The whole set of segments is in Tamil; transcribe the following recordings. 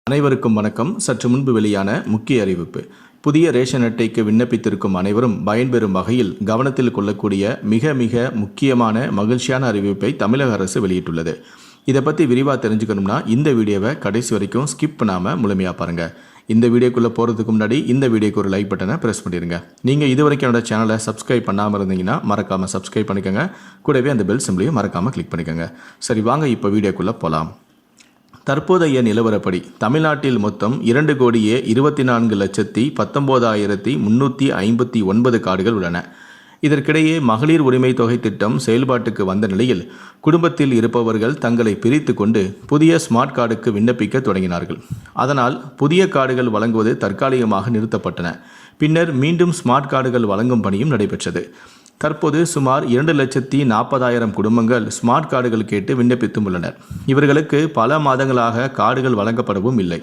அனைவருக்கும் வணக்கம். சற்று முன்பு வெளியான முக்கிய அறிவிப்பு. புதிய ரேஷன் அட்டைக்கு விண்ணப்பித்திருக்கும் அனைவரும் பயன்பெறும் வகையில் கவனத்தில் கொள்ளக்கூடிய மிக மிக முக்கியமான மகிழ்ச்சியான அறிவிப்பை தமிழக அரசு வெளியிட்டுள்ளது. இதை பற்றி விரிவாக தெரிஞ்சுக்கணும்னா இந்த வீடியோவை கடைசி வரைக்கும் ஸ்கிப் பண்ணாமல் முழுமையாக பாருங்கள். இந்த வீடியோக்குள்ளே போகிறதுக்கு முன்னாடி இந்த வீடியோக்கு ஒரு லைக் பட்டனை ப்ரெஸ் பண்ணிடுங்க. நீங்கள் இது வரைக்கும் என்னோட சேனலை சப்ஸ்கிரைப் பண்ணாமல் இருந்தீங்கன்னா மறக்காமல் சப்ஸ்கிரைப் பண்ணிக்கோங்க. கூடவே அந்த பெல் சிம்பிளையும் மறக்காமல் கிளிக் பண்ணிக்கோங்க. சரி, வாங்க இப்போ வீடியோக்குள்ளே போகலாம். தற்போதைய நிலவரப்படி தமிழ்நாட்டில் மொத்தம் 2,24,19,359 கார்டுகள் உள்ளன. இதற்கிடையே மகளிர் உரிமை தொகை திட்டம் செயல்பாட்டுக்கு வந்த நிலையில் குடும்பத்தில் இருப்பவர்கள் தங்களை பிரித்து கொண்டு புதிய ஸ்மார்ட் கார்டுக்கு விண்ணப்பிக்க தொடங்கினார்கள். அதனால் புதிய கார்டுகள் வழங்குவது தற்காலிகமாக நிறுத்தப்பட்டன. பின்னர் மீண்டும் ஸ்மார்ட் கார்டுகள் வழங்கும் பணியும் நடைபெற்றது. தற்போது சுமார் 2,40,000 குடும்பங்கள் ஸ்மார்ட் கார்டுகள் கேட்டு விண்ணப்பித்தும் உள்ளனர். இவர்களுக்கு பல மாதங்களாக கார்டுகள் வழங்கப்படவும் இல்லை.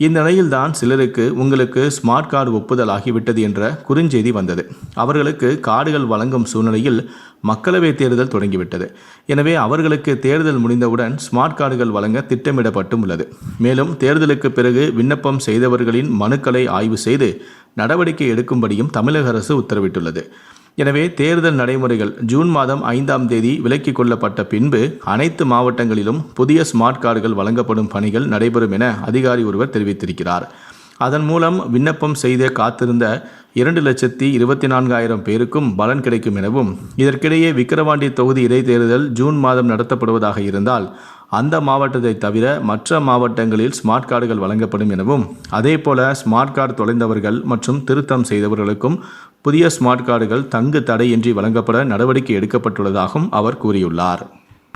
இந்நிலையில்தான் சிலருக்கு உங்களுக்கு ஸ்மார்ட் கார்டு ஒப்புதல் ஆகிவிட்டது என்ற குறுஞ்செய்தி வந்தது. அவர்களுக்கு கார்டுகள் வழங்கும் சூழ்நிலையில் மக்களவைத் தேர்தல் தொடங்கிவிட்டது. எனவே அவர்களுக்கு தேர்தல் முடிந்தவுடன் ஸ்மார்ட் கார்டுகள் வழங்க திட்டமிடப்பட்டும் உள்ளது. மேலும் தேர்தலுக்கு பிறகு விண்ணப்பம் செய்தவர்களின் மனுக்களை ஆய்வு செய்து நடவடிக்கை எடுக்கும்படியும் தமிழக அரசு உத்தரவிட்டுள்ளது. எனவே தேர்தல் நடைமுறைகள் ஜூன் மாதம் 5ஆம் தேதி விலக்கிக் கொள்ளப்பட்ட பின்பு அனைத்து மாவட்டங்களிலும் புதிய ஸ்மார்ட் கார்டுகள் வழங்கப்படும் பணிகள் நடைபெறும் என அதிகாரி ஒருவர் தெரிவித்திருக்கிறார். அதன் மூலம் விண்ணப்பம் செய்து காத்திருந்த 2,24,000 பேருக்கும் பலன் கிடைக்கும் எனவும், இதற்கிடையே விக்கிரவாண்டி தொகுதி இடைத்தேர்தல் ஜூன் மாதம் நடத்தப்படுவதாக இருந்தால் அந்த மாவட்டத்தை தவிர மற்ற மாவட்டங்களில் ஸ்மார்ட் கார்டுகள் வழங்கப்படும் எனவும், அதேபோல ஸ்மார்ட் கார்டு தொலைந்தவர்கள் மற்றும் திருத்தம் செய்தவர்களுக்கும் புதிய ஸ்மார்ட் கார்டுகள் தங்கு தடையின்றி வழங்கப்பட நடவடிக்கை எடுக்கப்பட்டுள்ளதாகவும் அவர் கூறியுள்ளார்.